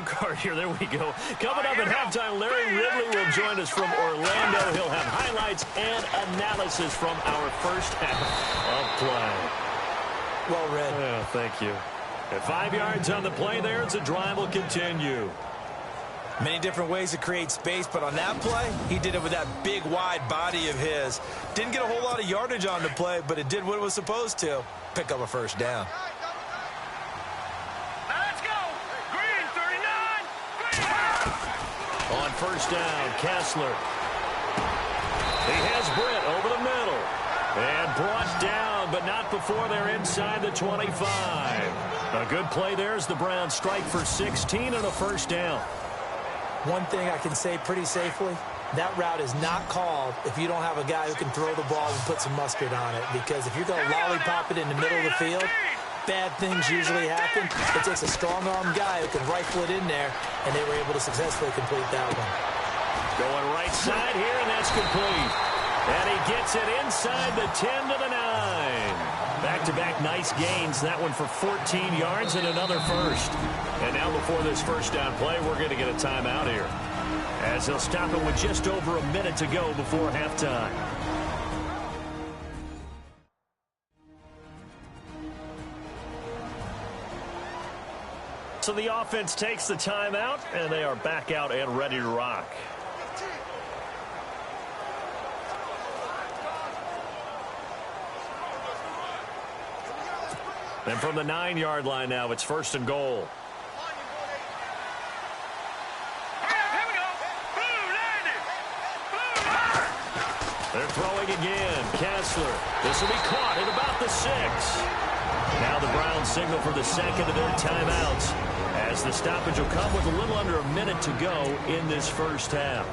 scorecard here. There we go. Coming up at halftime, Larry Ridley will join us from Orlando. He'll have highlights and analysis from our first half of play. Well read. Yeah, thank you. At 5 yards on the play there, the drive will continue. Many different ways to create space, but on that play, he did it with that big, wide body of his. Didn't get a whole lot of yardage on the play, but it did what it was supposed to. Pick up a first down. Let's go! Green, 39! Green! On first down, Kessler. He has Britt over the middle. And brought down, but not before they're inside the 25. A good play there as the Browns strike for 16 and a first down. One thing I can say pretty safely, that route is not called if you don't have a guy who can throw the ball and put some mustard on it. Because if you're going to lollipop it in the middle of the field, bad things usually happen. It takes a strong-arm guy who can rifle it in there, and they were able to successfully complete that one. Going right side here, and that's complete. And he gets it inside the 10 to the 9. Back-to-back nice gains. That one for 14 yards and another first. And now before this first down play, we're going to get a timeout here, as they'll stop it with just over a minute to go before halftime. So the offense takes the timeout, and they are back out and ready to rock. And from the 9-yard line now, it's first and goal. They're throwing again. Kessler. This will be caught at about the 6. Now the Browns signal for the second of their timeouts, as the stoppage will come with a little under a minute to go in this first half.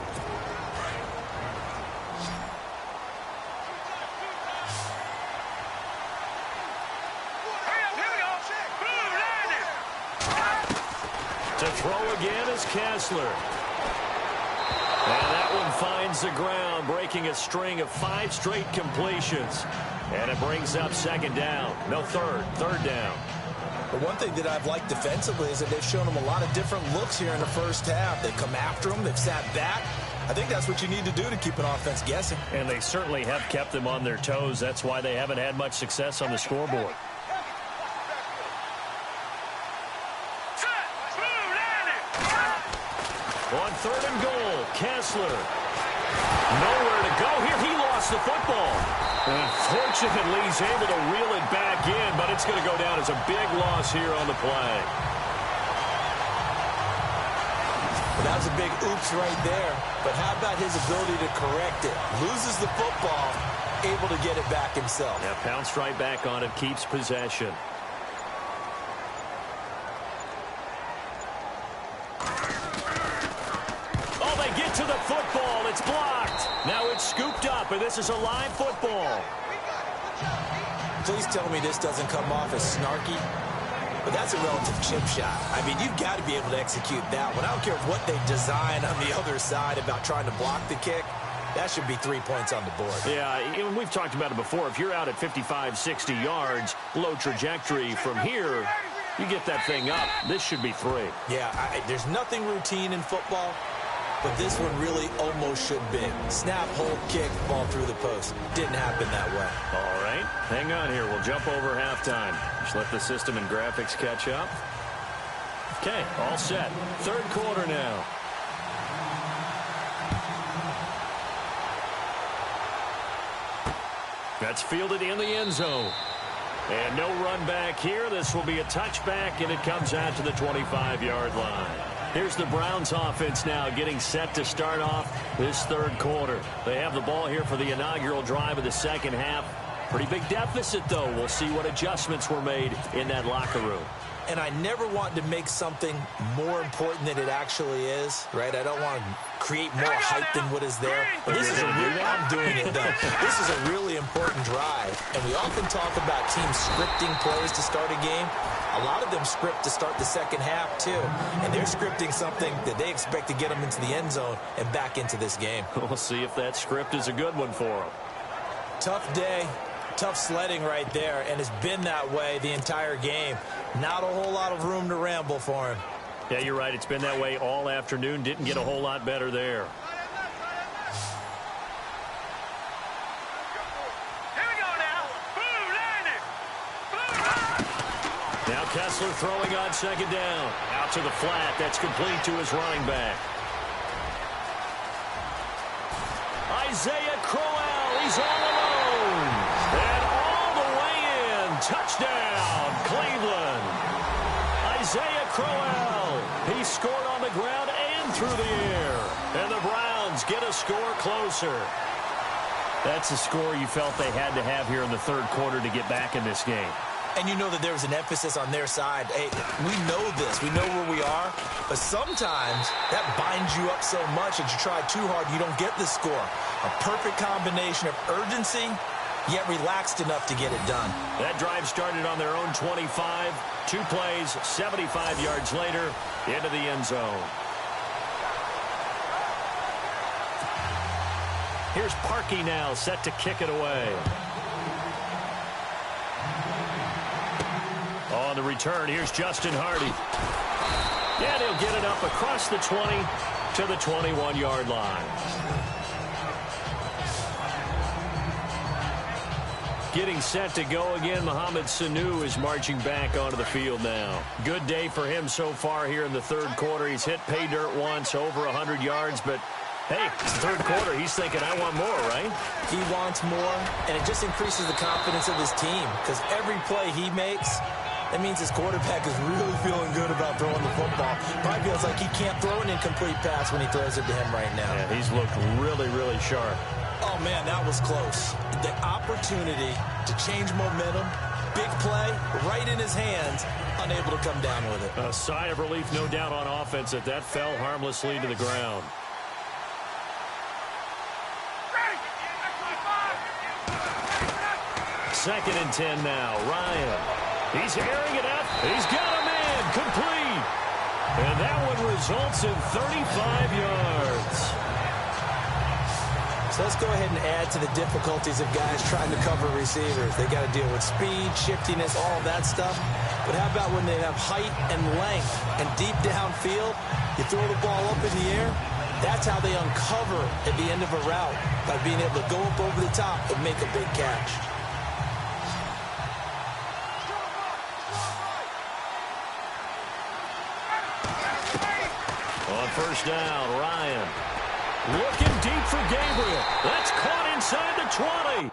To throw again is Kessler. And that one finds the ground, breaking a string of 5 straight completions. And it brings up second down. No, third down. But one thing that I've liked defensively is that they've shown them a lot of different looks here in the first half. They've come after them. They've sat back. I think that's what you need to do to keep an offense guessing. And they certainly have kept them on their toes. That's why they haven't had much success on the scoreboard. On third and goal, Kessler. Nowhere to go here. He lost the football. And fortunately, he's able to reel it back in, but it's going to go down as a big loss here on the play. Well, that was a big oops right there. But how about his ability to correct it? Loses the football, able to get it back himself. Yeah, pounced right back on it, keeps possession. To the football, it's blocked. Now it's scooped up, and this is a live football. Please tell me this doesn't come off as snarky, but that's a relative chip shot. I mean, you've got to be able to execute that one. I don't care what they design on the other side about trying to block the kick. That should be 3 points on the board. Yeah, we've talked about it before. If you're out at 55, 60 yards, low trajectory from here, you get that thing up. This should be 3. Yeah, there's nothing routine in football. But this one really almost should be. Snap, hold, kick, ball through the post. Didn't happen that way. All right. Hang on here. We'll jump over halftime. Just let the system and graphics catch up. Okay, all set. Third quarter now. That's fielded in the end zone. And no run back here. This will be a touchback, and it comes out to the 25-yard line. Here's the Browns offense now getting set to start off this third quarter. They have the ball here for the inaugural drive of the second half. Pretty big deficit, though. We'll see what adjustments were made in that locker room. And I never want to make something more important than it actually is, right? I don't want to create more hype than what is there. But this is I'm doing it, though. This is a really important drive. And we often talk about teams scripting plays to start a game. A lot of them script to start the second half, too. And they're scripting something that they expect to get them into the end zone and back into this game. We'll see if that script is a good one for them. Tough day. Tough sledding right there, and it's been that way the entire game. Not a whole lot of room to ramble for him. Yeah, you're right. It's been that way all afternoon. Didn't get a whole lot better there. Here we go now. Boom, landed. Boom. Now Kessler throwing on second down. Out to the flat. That's complete to his running back. Isaiah Crowell. He's all alone. And all the way in. Touchdown, Cleveland. Isaiah Crowell. He scored on the ground and through the air. And the Browns get a score closer. That's a score you felt they had to have here in the third quarter to get back in this game. And you know that there was an emphasis on their side. Hey, we know this. We know where we are. But sometimes that binds you up so much that you try too hard, you don't get the score. A perfect combination of urgency, yet relaxed enough to get it done. That drive started on their own 25. 2 plays, 75 yards later, into the end zone. Here's Parkey now, set to kick it away. On the return, here's Justin Hardy. And he'll get it up across the 20 to the 21-yard line. Getting set to go again, Mohamed Sanu is marching back onto the field now. Good day for him so far here in the third quarter. He's hit pay dirt once, over 100 yards, but hey, it's the third quarter. He's thinking, I want more, right? He wants more, and it just increases the confidence of his team because every play he makes, that means his quarterback is really feeling good about throwing the football. Probably feels like he can't throw an incomplete pass when he throws it to him right now. Yeah, he's looked really, really sharp. Oh, man, that was close. The opportunity to change momentum, big play, right in his hands, unable to come down with it. A sigh of relief, no doubt, on offense that fell harmlessly to the ground. Second and 10 now. Ryan. He's airing it out. He's got a man. Complete. And that one results in 35 yards. So let's go ahead and add to the difficulties of guys trying to cover receivers. They got to deal with speed, shiftiness, all that stuff. But how about when they have height and length and deep downfield? You throw the ball up in the air. That's how they uncover at the end of a route, by being able to go up over the top and make a big catch. On first down, Ryan. Looking deep for Gabriel. That's caught inside the 20.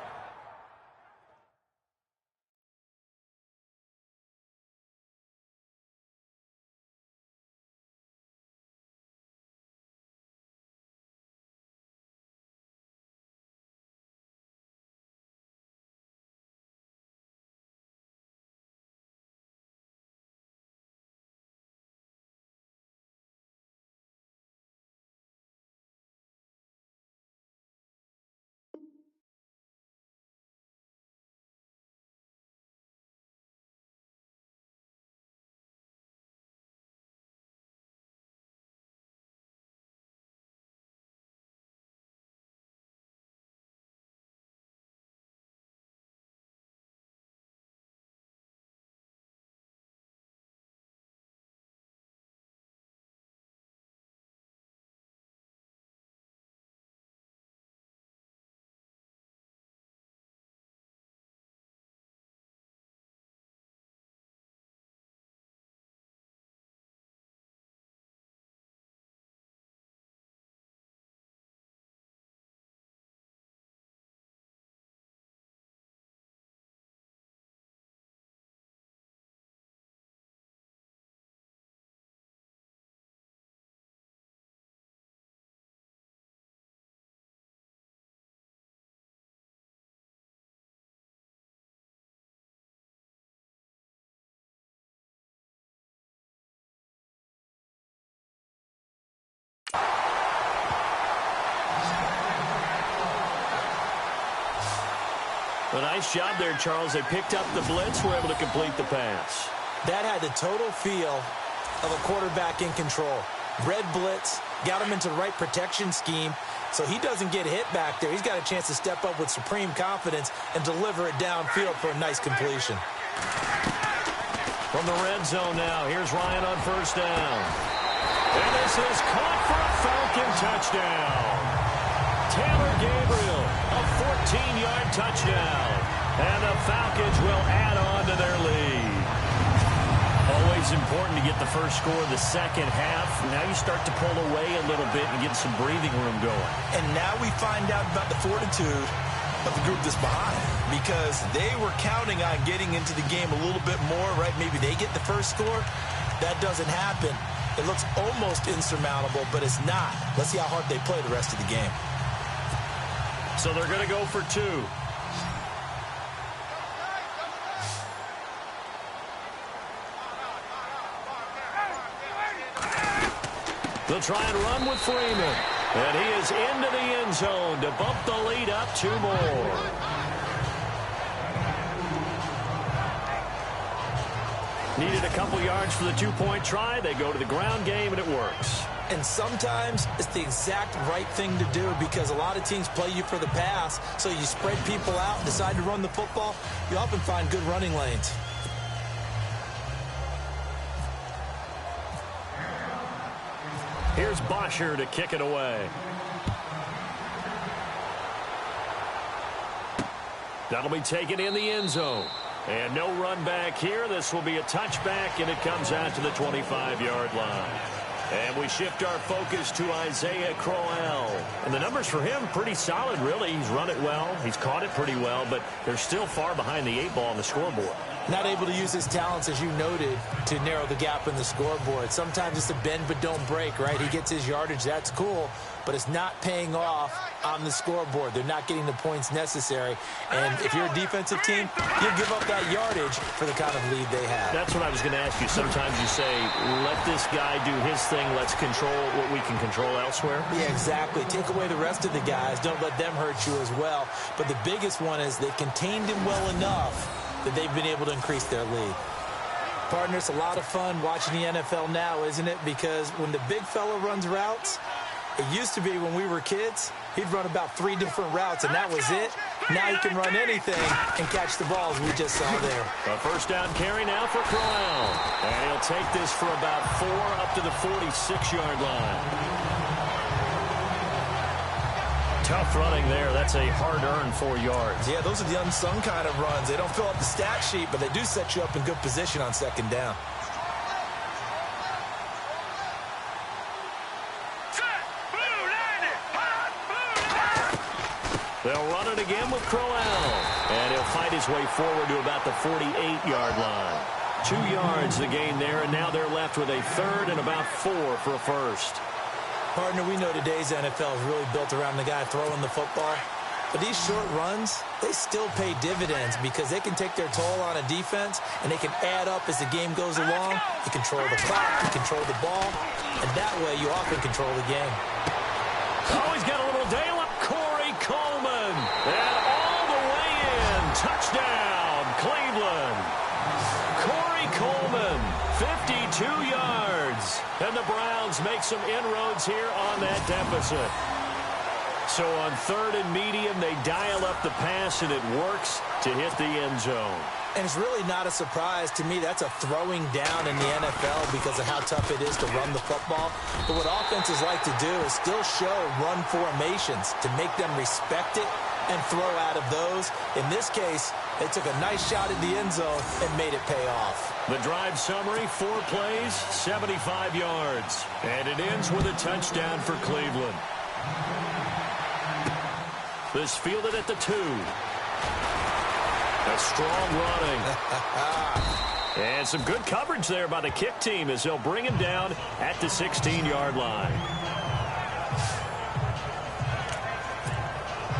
A nice job there, Charles. They picked up the blitz, were able to complete the pass. That had the total feel of a quarterback in control. Red blitz, got him into the right protection scheme, so he doesn't get hit back there. He's got a chance to step up with supreme confidence and deliver it downfield for a nice completion. From the red zone now, here's Ryan on first down. This is caught for a Falcon touchdown. Taylor Gabriel, a 14-yard touchdown. And the Falcons will add on to their lead. Always important to get the first score of the second half. Now you start to pull away a little bit and get some breathing room going. And now we find out about the fortitude of the group that's behind, because they were counting on getting into the game a little bit more, right? Maybe they get the first score. That doesn't happen. It looks almost insurmountable, but it's not. Let's see how hard they play the rest of the game. So they're going to go for two. They'll try and run with Freeman. And he is into the end zone to bump the lead up 2 more. Needed a couple yards for the 2-point try. They go to the ground game, and it works. And sometimes it's the exact right thing to do, because a lot of teams play you for the pass, so you spread people out and decide to run the football. You often find good running lanes. Here's Bosher to kick it away. That'll be taken in the end zone. And no run back here. This will be a touchback, and it comes out to the 25-yard line. And we shift our focus to Isaiah Crowell. And the numbers for him, pretty solid, really. He's run it well. He's caught it pretty well, but they're still far behind the 8 ball on the scoreboard. Not able to use his talents, as you noted, to narrow the gap in the scoreboard. Sometimes it's a bend but don't break, right? He gets his yardage. That's cool, but it's not paying off on the scoreboard. They're not getting the points necessary. And if you're a defensive team, you'll give up that yardage for the kind of lead they have. That's what I was going to ask you. Sometimes you say, let this guy do his thing. Let's control what we can control elsewhere. Yeah, exactly. Take away the rest of the guys. Don't let them hurt you as well. But the biggest one is they contained him well enough that they've been able to increase their lead. Partner, it's a lot of fun watching the NFL now, isn't it? Because when the big fella runs routes, it used to be when we were kids, he'd run about 3 different routes, and that was it. Now he can run anything and catch the balls we just saw there. A first down carry now for Crowell. And he'll take this for about 4 up to the 46-yard line. Tough running there. That's a hard-earned 4 yards. Yeah, those are the unsung kind of runs. They don't fill up the stat sheet, but they do set you up in good position on second down. They'll run it again with Crowell. And he'll fight his way forward to about the 48-yard line. 2 yards the gain there, and now they're left with a third and about 4 for a first. Partner, we know today's NFL is really built around the guy throwing the football. But these short runs, they still pay dividends because they can take their toll on a defense, and they can add up as the game goes along. You control the clock, you control the ball, and that way you often control the game. Oh, he's got a little daylight. Corey Coleman. And all the way in. Touchdown, Cleveland. Corey Coleman, 52 yards. And the Browns make some inroads here on that deficit. So on 3rd and medium, they dial up the pass, and it works to hit the end zone. And it's really not a surprise to me. That's a throwing down in the NFL because of how tough it is to run the football. But what offenses like to do is still show run formations to make them respect it and throw out of those. In this case, they took a nice shot at the end zone and made it pay off. The drive summary, 4 plays, 75 yards. And it ends with a touchdown for Cleveland. This fielded at the 2. A strong running. And some good coverage there by the kick team as they'll bring him down at the 16-yard line.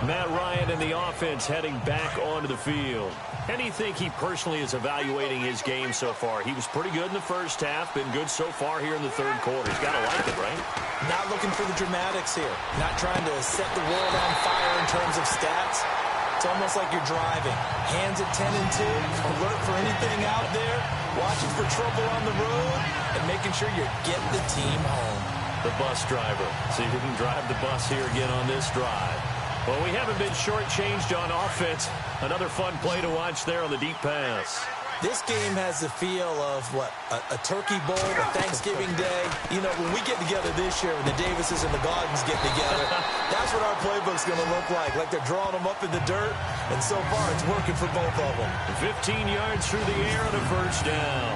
Matt Ryan and the offense heading back onto the field. And you think he personally is evaluating his game so far? He was pretty good in the first half, been good so far here in the third quarter. He's got to like it, right? Not looking for the dramatics here. Not trying to set the world on fire in terms of stats. It's almost like you're driving. Hands at 10 and 2, alert for anything out there, watching for trouble on the road, and making sure you get the team home. The bus driver. See who can drive the bus here again on this drive. Well, we haven't been shortchanged on offense. Another fun play to watch there on the deep pass. This game has the feel of, a Turkey Bowl, a Thanksgiving Day. You know, when we get together this year, when the Davises and the Gardens get together, that's what our playbook's going to look like they're drawing them up in the dirt, and so far it's working for both of them. 15 yards through the air and a first down.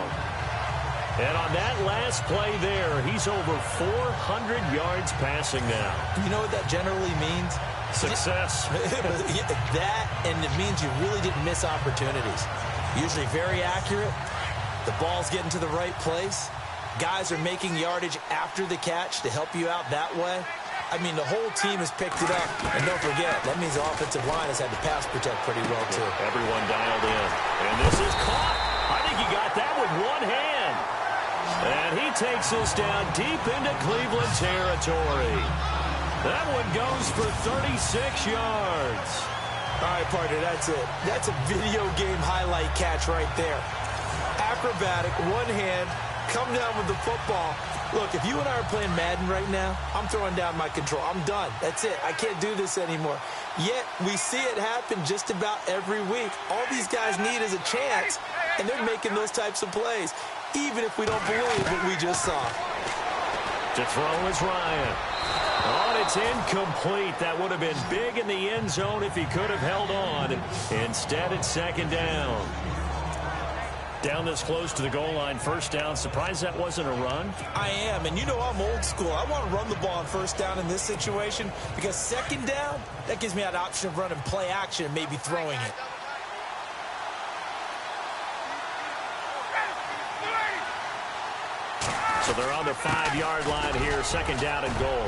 And on that last play there, he's over 400 yards passing now. You know what that generally means? Success. That, and it means you really didn't miss opportunities. Usually very accurate. The ball's getting to the right place. Guys are making yardage after the catch to help you out that way. I mean, the whole team has picked it up. And don't forget, that means the offensive line has had to pass protect pretty well, too. Everyone dialed in. And this is caught. I think he got that with one hand. And he takes us down deep into Cleveland territory. That one goes for 36 yards. All right, partner, that's it. That's a video game highlight catch right there. Acrobatic, one hand, come down with the football. Look, if you and I are playing Madden right now, I'm throwing down my control. I'm done. That's it. I can't do this anymore. Yet, we see it happen just about every week. All these guys need is a chance, and they're making those types of plays, even if we don't believe what we just saw. To throw is Ryan. Oh, it's incomplete. That would have been big in the end zone if he could have held on. Instead, it's second down. Down this close to the goal line, first down. Surprised that wasn't a run? I am, and you know I'm old school. I want to run the ball on first down in this situation because second down, that gives me that option of running play action and maybe throwing it. So they're on the 5-yard line here, second down and goal.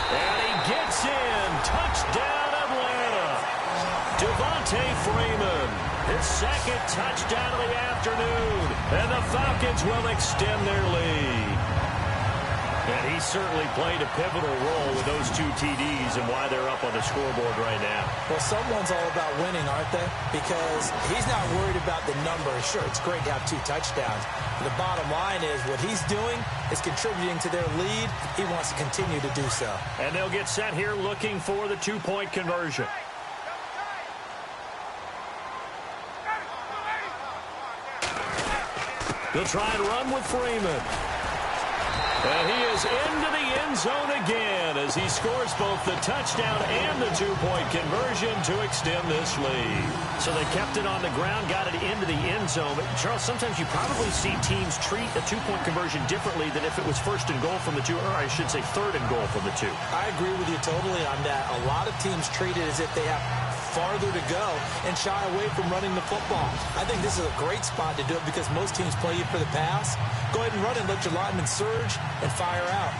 And he gets in. Touchdown, Atlanta. Devontae Freeman, his second touchdown of the afternoon. And the Falcons will extend their lead. And he certainly played a pivotal role with those two TDs and why they're up on the scoreboard right now. Well, someone's all about winning, aren't they? Because he's not worried about the number. Sure, it's great to have 2 touchdowns. But the bottom line is what he's doing is contributing to their lead. He wants to continue to do so. And they'll get set here looking for the 2-point conversion. They'll try and run with Freeman. And he is into the end zone again as he scores both the touchdown and the 2-point conversion to extend this lead. So they kept it on the ground, got it into the end zone. But Charles, sometimes you probably see teams treat a 2-point conversion differently than if it was first and goal from the 2, or I should say third and goal from the 2. I agree with you totally on that. A lot of teams treat it as if they have farther to go and shy away from running the football. I think this is a great spot to do it because most teams play you for the pass. Go ahead and run it, let your linemen surge and fire out.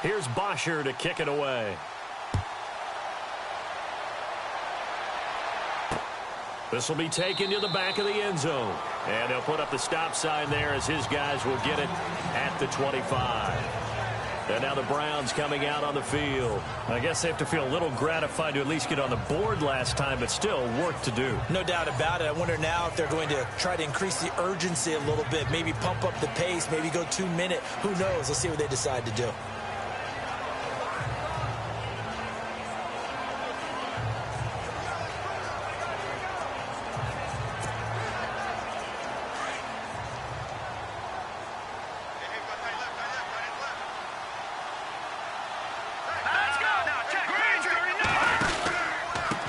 Here's Bosher to kick it away. This will be taken to the back of the end zone. And they'll put up the stop sign there as his guys will get it at the 25. And now the Browns coming out on the field. I guess they have to feel a little gratified to at least get on the board last time, but still work to do. No doubt about it. I wonder now if they're going to try to increase the urgency a little bit, maybe pump up the pace, maybe go 2-minute. Who knows? Let's see what they decide to do.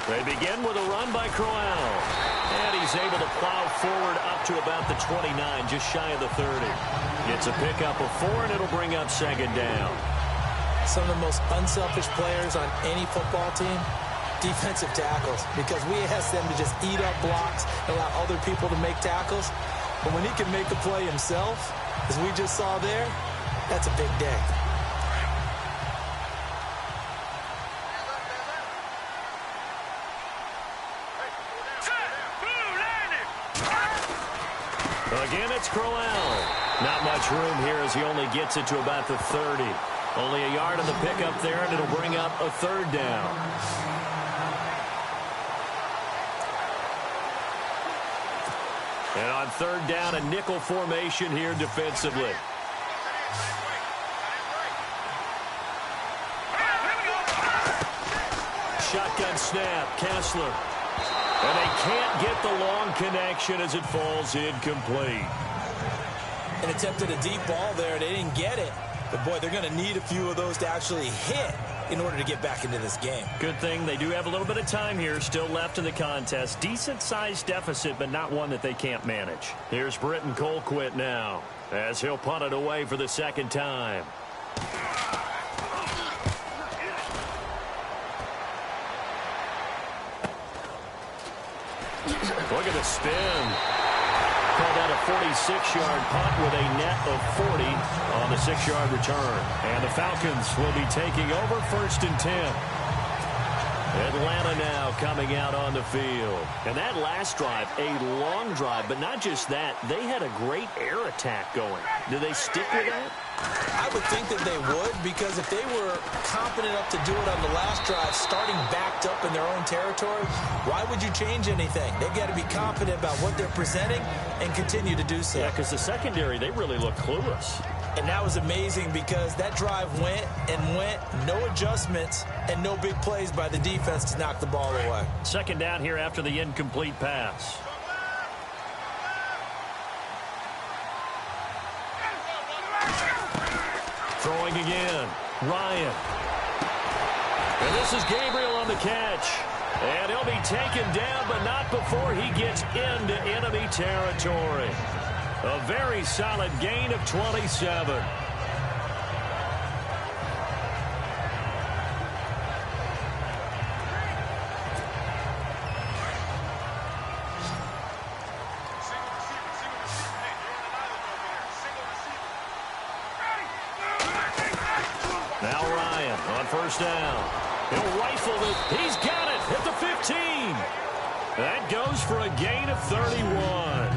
They begin with a run by Crowell. And he's able to plow forward up to about the 29, just shy of the 30. Gets a pickup of 4, and it'll bring up second down. Some of the most unselfish players on any football team, defensive tackles, because we ask them to just eat up blocks and allow other people to make tackles. But when he can make a play himself, as we just saw there, that's a big day. Again, it's Crowell. Not much room here as he only gets it to about the 30. Only a yard on the pickup there, and it'll bring up a third down. And on third down, a nickel formation here defensively. on snap. Kessler. And they can't get the long connection as it falls incomplete. And attempted a deep ball there. They didn't get it. But, boy, they're going to need a few of those to actually hit in order to get back into this game. Good thing they do have a little bit of time here still left in the contest. Decent-sized deficit, but not one that they can't manage. Here's Britton Colquitt now as he'll punt it away for the second time. Look at the spin. Called that a 46-yard punt with a net of 40 on the 6-yard return. And the Falcons will be taking over 1st and 10. Atlanta now coming out on the field. And that last drive, a long drive, but not just that. They had a great air attack going. Do they stick with that? I would think that they would, because if they were confident enough to do it on the last drive, starting backed up in their own territory, why would you change anything? They've got to be confident about what they're presenting and continue to do so. Yeah, because the secondary, they really look clueless. And that was amazing because that drive went and went, no adjustments, and no big plays by the defense to knock the ball away. Second down here after the incomplete pass. Throwing again. Ryan. And this is Gabriel on the catch. And he'll be taken down, but not before he gets into enemy territory. A very solid gain of 27. Now Ryan on first down. He'll rifle it. He's got it at the 15. That goes for a gain of 31.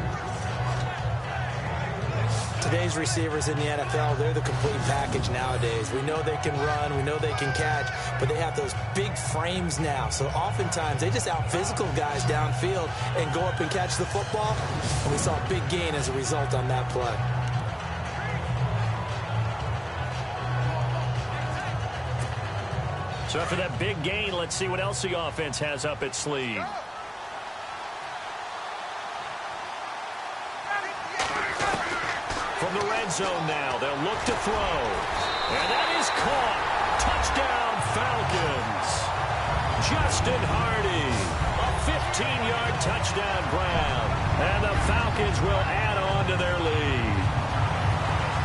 Today's receivers in the NFL, they're the complete package nowadays. We know they can run, we know they can catch, but they have those big frames now. So oftentimes they just out-physical guys downfield and go up and catch the football. And we saw a big gain as a result on that play. So after that big gain, let's see what else the offense has up its sleeve. From the red zone now, they'll look to throw. And that is caught. Touchdown, Falcons. Justin Hardy. A 15-yard touchdown grab. And the Falcons will add on to their lead.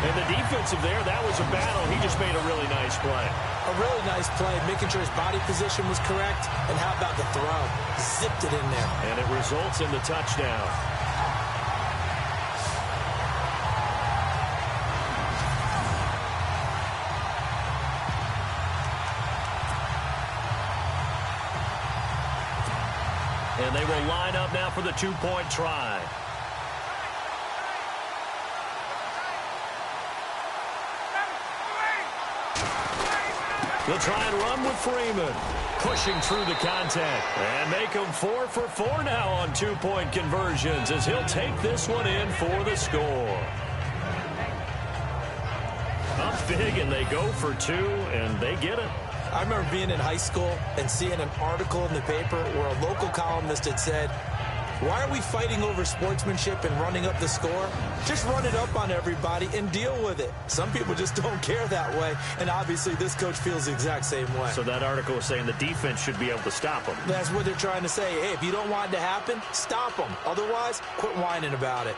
And the defensive there, that was a battle. He just made a really nice play. A really nice play, making sure his body position was correct. And how about the throw? Zipped it in there. And it results in the touchdown. And they will line up now for the two-point try. They'll try and run with Freeman. Pushing through the contact. And make them 4 for 4 now on two-point conversions as he'll take this one in for the score. Up big, and they go for 2, and they get it. I remember being in high school and seeing an article in the paper where a local columnist had said, why are we fighting over sportsmanship and running up the score? Just run it up on everybody and deal with it. Some people just don't care that way, and obviously this coach feels the exact same way. So that article is saying the defense should be able to stop them. That's what they're trying to say. Hey, if you don't want it to happen, stop them. Otherwise, quit whining about it.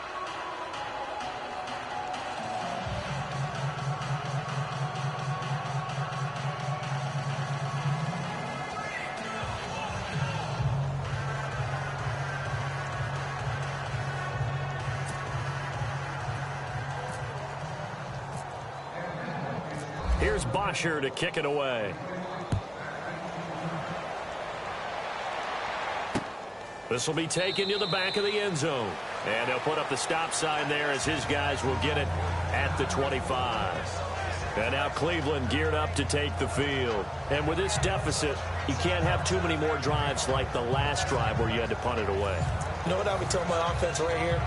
Here's Bosher to kick it away. This will be taken to the back of the end zone. And they'll put up the stop sign there as his guys will get it at the 25. And now Cleveland geared up to take the field. And with this deficit, you can't have too many more drives like the last drive where you had to punt it away. You know what I would tell my offense right here?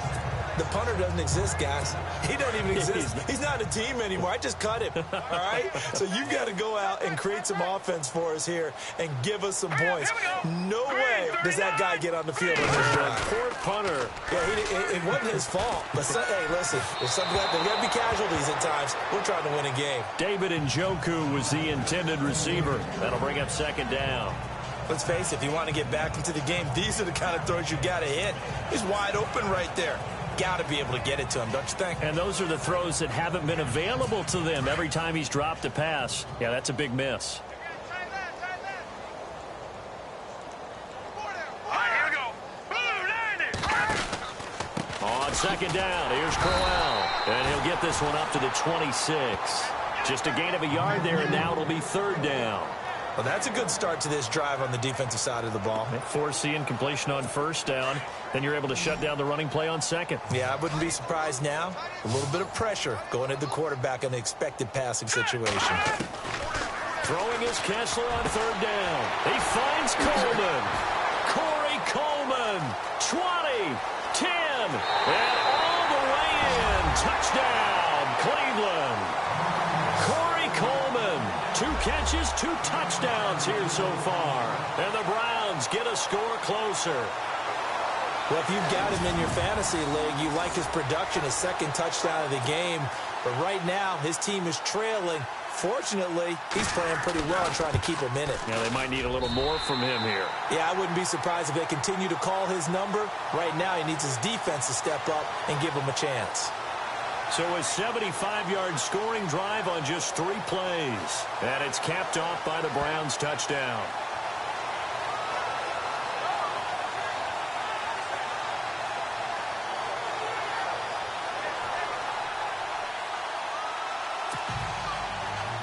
The punter doesn't exist, guys. He doesn't even exist. He's not a team anymore. I just cut him, all right? So you've got to go out and create some offense for us here and give us some points. No way does that guy get on the field on this drive. Poor punter. Yeah, it wasn't his fault. But, hey, listen, there's got to be casualties at times. We're trying to win a game. David Njoku was the intended receiver. That'll bring up second down. Let's face it, if you want to get back into the game, these are the kind of throws you got to hit. He's wide open right there. Got to be able to get it to him, don't you think? And those are the throws that haven't been available to them every time he's dropped a pass. Yeah, that's a big miss. On second down, here's Crowell. And he'll get this one up to the 26. Just a gain of a yard there, and now it'll be third down. Well, that's a good start to this drive on the defensive side of the ball. Forcing completion on first down. Then you're able to shut down the running play on second. Yeah, I wouldn't be surprised now. A little bit of pressure going at the quarterback in the expected passing situation. Throwing is Kessler on third down. He finds Coleman. Corey Coleman. 20, 10, and all the way in. Touchdown, Cleveland. Corey Coleman. 2 catches, 2 touchdowns here so far. And the Browns get a score closer. Well, if you've got him in your fantasy league, you like his production, his second touchdown of the game. But right now, his team is trailing. Fortunately, he's playing pretty well and trying to keep him in it. Yeah, they might need a little more from him here. Yeah, I wouldn't be surprised if they continue to call his number. Right now, he needs his defense to step up and give him a chance. So a 75-yard scoring drive on just 3 plays. And it's capped off by the Browns' touchdown.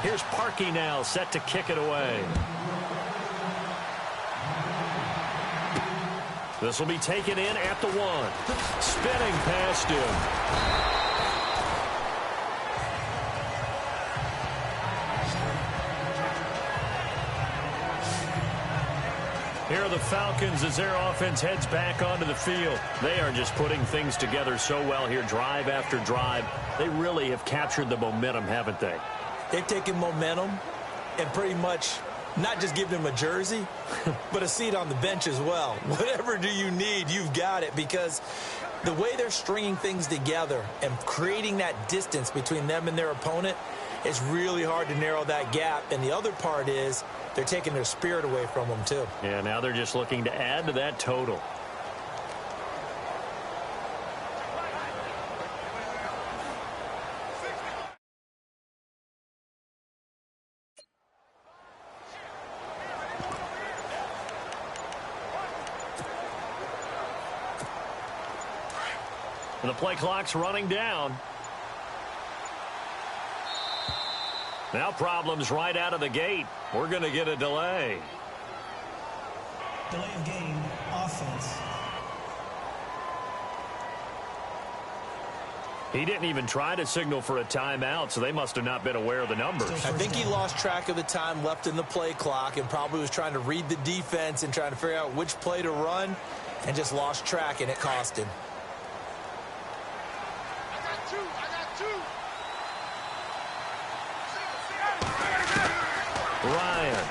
Here's Parkey now, set to kick it away. This will be taken in at the 1. Spinning past him. Here are the Falcons as their offense heads back onto the field. They are just putting things together so well here, drive after drive. They really have captured the momentum, haven't they? They've taken momentum and pretty much not just given him a jersey, but a seat on the bench as well. Whatever do you need, you've got it, because the way they're stringing things together and creating that distance between them and their opponent, it's really hard to narrow that gap. And the other part is they're taking their spirit away from them, too. Yeah, now they're just looking to add to that total. And the play clock's running down. Now problems right out of the gate. We're going to get a delay. Delay of game, offense. He didn't even try to signal for a timeout, so they must have not been aware of the numbers. I think he lost track of the time left in the play clock and probably was trying to read the defense and trying to figure out which play to run and just lost track, and it cost him. Ryan.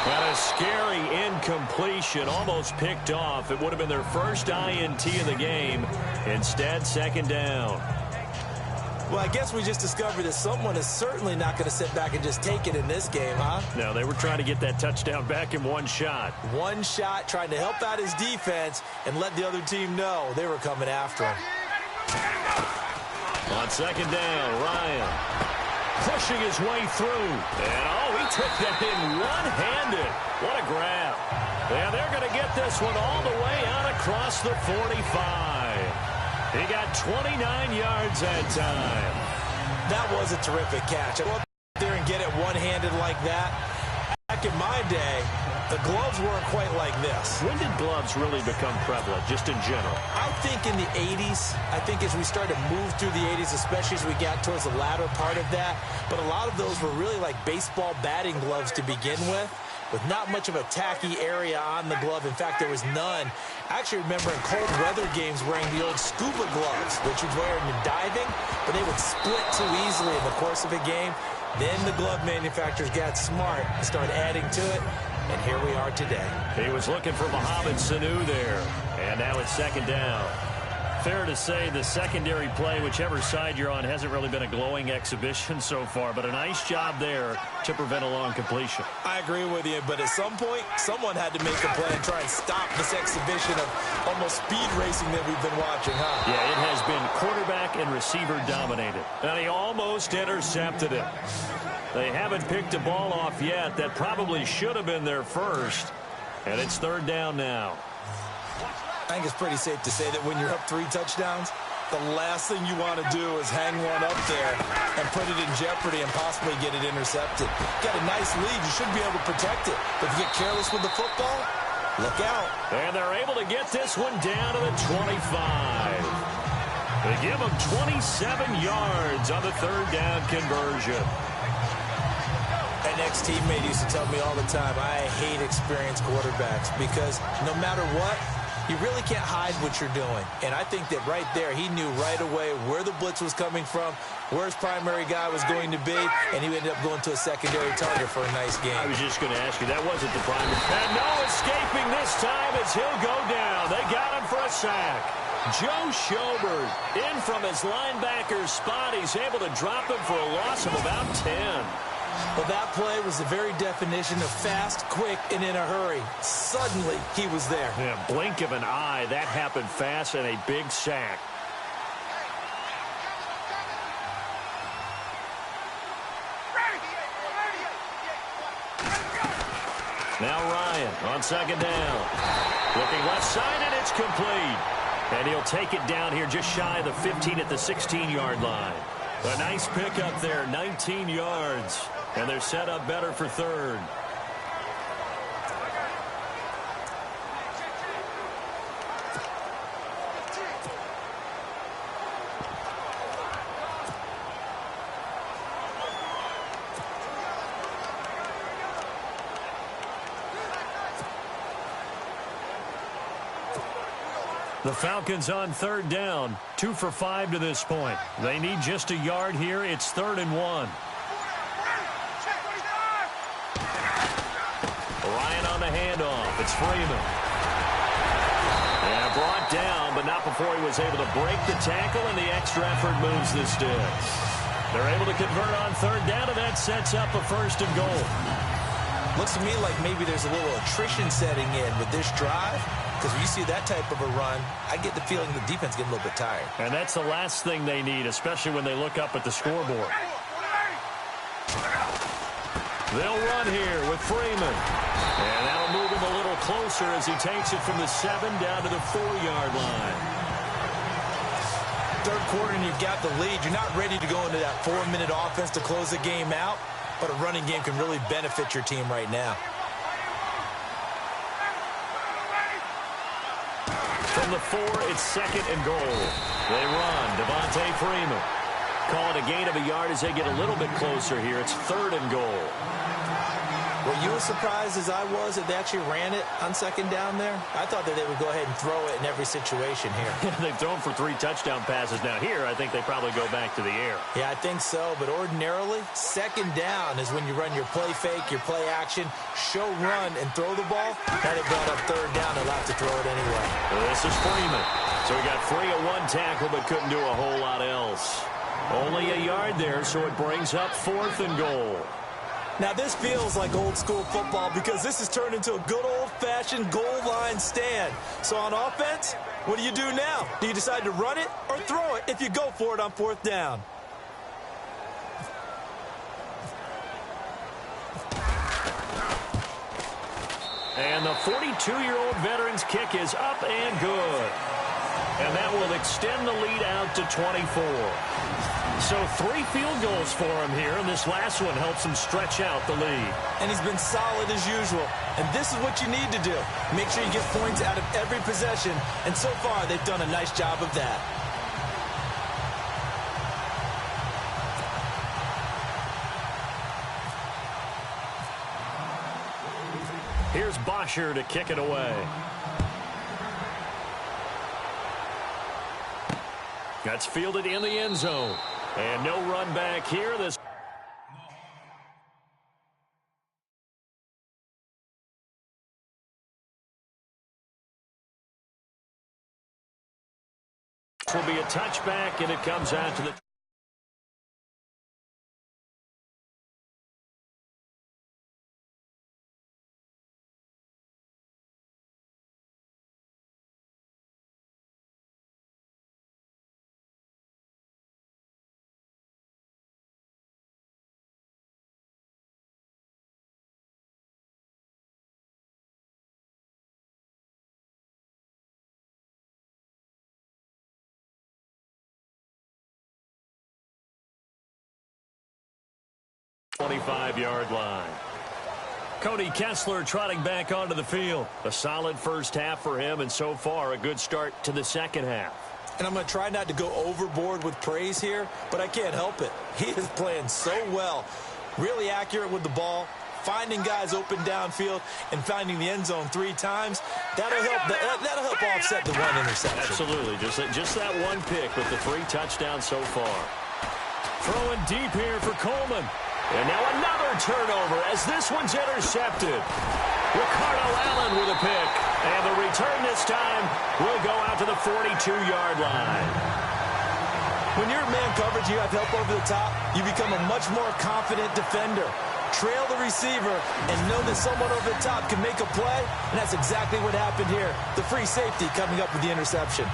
And a scary incompletion, almost picked off. It would have been their first INT of the game. Instead, second down. Well, I guess we just discovered that someone is certainly not going to sit back and just take it in this game, huh? No, they were trying to get that touchdown back in one shot. One shot, trying to help out his defense and let the other team know they were coming after him. On second down, Ryan pushing his way through. And, oh, he took that in one-handed. What a grab. And they're going to get this one all the way out across the 45. He got 29 yards that time. That was a terrific catch. I go up there and get it one-handed like that. Back in my day, the gloves weren't quite like this. When did gloves really become prevalent, just in general? I think in the 80s. I think as we started to move through the 80s, especially as we got towards the latter part of that. But a lot of those were really like baseball batting gloves to begin with. with not much of a tacky area on the glove. In fact, there was none. I actually remember in cold weather games wearing the old scuba gloves, which you'd wear when you're diving, but they would split too easily in the course of a game. Then the glove manufacturers got smart and started adding to it, and here we are today. He was looking for Mohamed Sanu there, and now it's second down. Fair to say the secondary play, whichever side you're on, hasn't really been a glowing exhibition so far, but a nice job there to prevent a long completion. I agree with you, but at some point, someone had to make a play and try and stop this exhibition of almost speed racing that we've been watching, huh? Yeah, it has been quarterback and receiver dominated. And he almost intercepted him. They haven't picked a ball off yet. That probably should have been their first. And it's third down now. I think it's pretty safe to say that when you're up 3 touchdowns, the last thing you want to do is hang one up there and put it in jeopardy and possibly get it intercepted. Got a nice lead. You should be able to protect it. But if you get careless with the football, look out. And they're able to get this one down to the 25. They give them 27 yards on the third down conversion. An ex-teammate used to tell me all the time, I hate experienced quarterbacks because no matter what, you really can't hide what you're doing. And I think that right there, he knew right away where the blitz was coming from, where his primary guy was going to be, and he ended up going to a secondary target for a nice game. I was just going to ask you, that wasn't the primary. And no escaping this time as he'll go down. They got him for a sack. Joe Schobert in from his linebacker spot. He's able to drop him for a loss of about 10. Well, that play was the very definition of fast, quick, and in a hurry. Suddenly, he was there. Yeah, blink of an eye. That happened fast and a big sack. Now Ryan on second down. Looking left side, and it's complete. And he'll take it down here just shy of the 15 at the 16-yard line. A nice pickup there, 19 yards. And they're set up better for third. The Falcons on third down, 2 for 5 to this point. They need just a yard here. It's 3rd and 1. Ryan on the handoff. It's Freeman. And brought down, but not before he was able to break the tackle, and the extra effort moves the sticks. They're able to convert on third down, and that sets up a 1st and goal. Looks to me like maybe there's a little attrition setting in with this drive. Because when you see that type of a run, I get the feeling the defense getting a little bit tired. And that's the last thing they need, especially when they look up at the scoreboard. They'll run here with Freeman. And that'll move him a little closer as he takes it from the 7 down to the 4-yard line. Third quarter and you've got the lead. You're not ready to go into that 4-minute offense to close the game out. But a running game can really benefit your team right now. From the 4, it's 2nd and goal. They run. Devontae Freeman. Call it a gain of a yard as they get a little bit closer here. It's 3rd and goal. Were you as surprised as I was that they actually ran it on 2nd down there? I thought that they would go ahead and throw it in every situation here. They've thrown for 3 touchdown passes. Now here, I think they probably go back to the air. Yeah, I think so. But ordinarily, 2nd down is when you run your play fake, your play action, show run, and throw the ball. Now they brought up 3rd down. They'll have to throw it anyway. Well, this is Freeman. So he got free of 1 tackle but couldn't do a whole lot else. Only a yard there, so it brings up 4th and goal. Now, this feels like old-school football because this has turned into a good old-fashioned goal line stand. So on offense, what do you do now? Do you decide to run it or throw it if you go for it on 4th down? And the 42-year-old veteran's kick is up and good. And that will extend the lead out to 24. So 3 field goals for him here, and this last one helps him stretch out the lead. And he's been solid as usual. And this is what you need to do. Make sure you get points out of every possession. And so far, they've done a nice job of that. Here's Bosher to kick it away. That's fielded in the end zone. And no run back here. This will be a touchback, and it comes out to the .25-yard line. Cody Kessler trotting back onto the field. A solid first half for him, and so far a good start to the second half. And I'm going to try not to go overboard with praise here, but I can't help it. He is playing so well. Really accurate with the ball, finding guys open downfield, and finding the end zone 3 times. That'll help offset the 1 interception. Absolutely. Just that 1 pick with the 3 touchdowns so far. Throwing deep here for Coleman. And now another turnover as this one's intercepted. Ricardo Allen with a pick. And the return this time will go out to the 42-yard line. When you're in man coverage, you have help over the top, you become a much more confident defender. Trail the receiver and know that someone over the top can make a play, and that's exactly what happened here. The free safety coming up with the interception.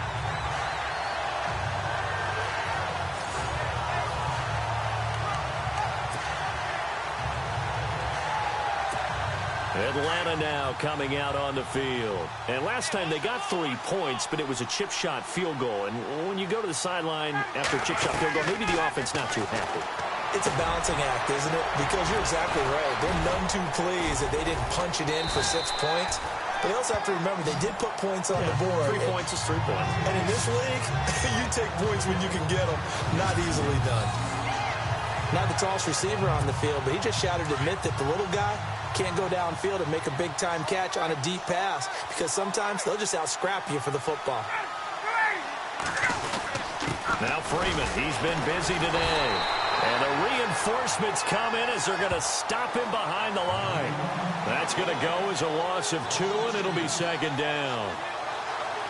Atlanta now coming out on the field. And last time they got 3 points, but it was a chip shot field goal. And when you go to the sideline after a chip shot field goal, maybe the offense not too happy. It's a balancing act, isn't it? Because you're exactly right. They're none too pleased that they didn't punch it in for 6 points. But they also have to remember they did put points on the board. 3 points is 3 points. And in this league, you take points when you can get them. Not easily done. Not the tallest receiver on the field, but he just shouted to admit that the little guy can't go downfield and make a big-time catch on a deep pass because sometimes they'll just out-scrap you for the football. Now Freeman, he's been busy today. And the reinforcements come in as they're going to stop him behind the line. That's going to go as a loss of 2, and it'll be second down.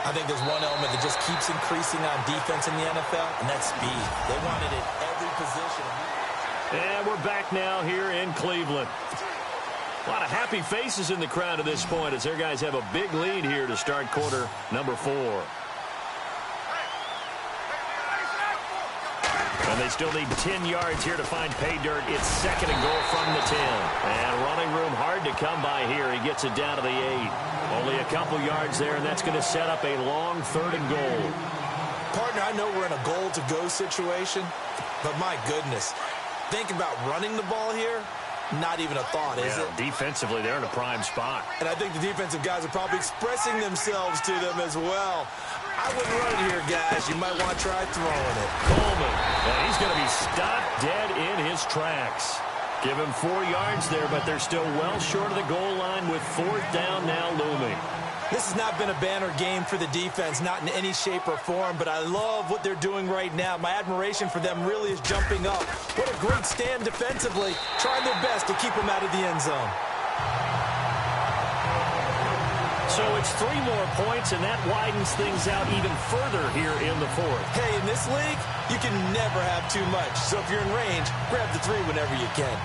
I think there's one element that just keeps increasing on defense in the NFL, and that's speed. They want it at every position. And we're back now here in Cleveland. A lot of happy faces in the crowd at this point as their guys have a big lead here to start quarter number 4. And they still need 10 yards here to find pay dirt. It's second and goal from the 10. And running room hard to come by here. He gets it down to the 8. Only a couple yards there, and that's going to set up a long 3rd and goal. Partner, I know we're in a goal-to-go situation, but my goodness, think about running the ball here. Not even a thought, is it? Defensively, they're in a prime spot. And I think the defensive guys are probably expressing themselves to them as well. I wouldn't run it here, guys. You might want to try throwing it. Coleman, and he's going to be stopped dead in his tracks. Give him 4 yards there, but they're still well short of the goal line with 4th down now looming. This has not been a banner game for the defense, not in any shape or form, but I love what they're doing right now. My admiration for them really is jumping up. What a great stand defensively, trying their best to keep them out of the end zone. So it's 3 more points, and that widens things out even further here in the 4th. Hey, in this league, you can never have too much. So if you're in range, grab the 3 whenever you can.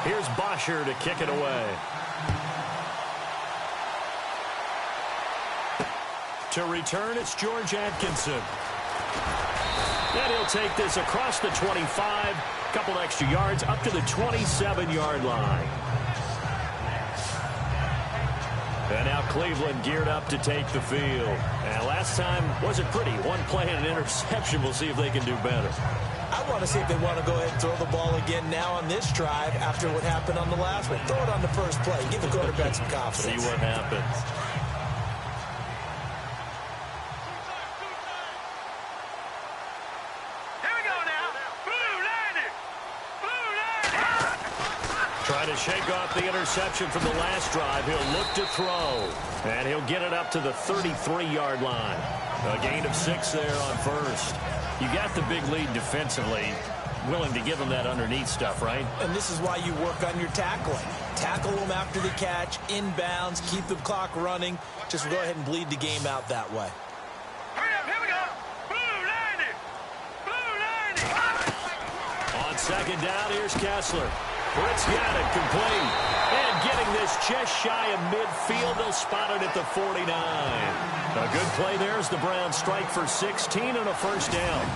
Here's Bosher to kick it away. To return, it's George Atkinson. And he'll take this across the 25, couple extra yards, up to the 27-yard line. And now Cleveland geared up to take the field. And last time wasn't pretty. 1 play and an interception. We'll see if they can do better. I want to see if they want to go ahead and throw the ball again now on this drive after what happened on the last one. Throw it on the first play. Give the quarterback some confidence. See what happens. to shake off the interception from the last drive, he'll look to throw. And he'll get it up to the 33-yard line. A gain of 6 there on first. You got the big lead defensively. Willing to give them that underneath stuff, right? And this is why you work on your tackling. Tackle them after the catch, inbounds, keep the clock running. Just go ahead and bleed the game out that way. Hurry up, here we go. Blue line it. Blue line it. On second down, here's Kessler. Britt's got it, complete. And getting this just shy of midfield, they'll spot it at the 49. A good play there as the Browns strike for 16 and a first down.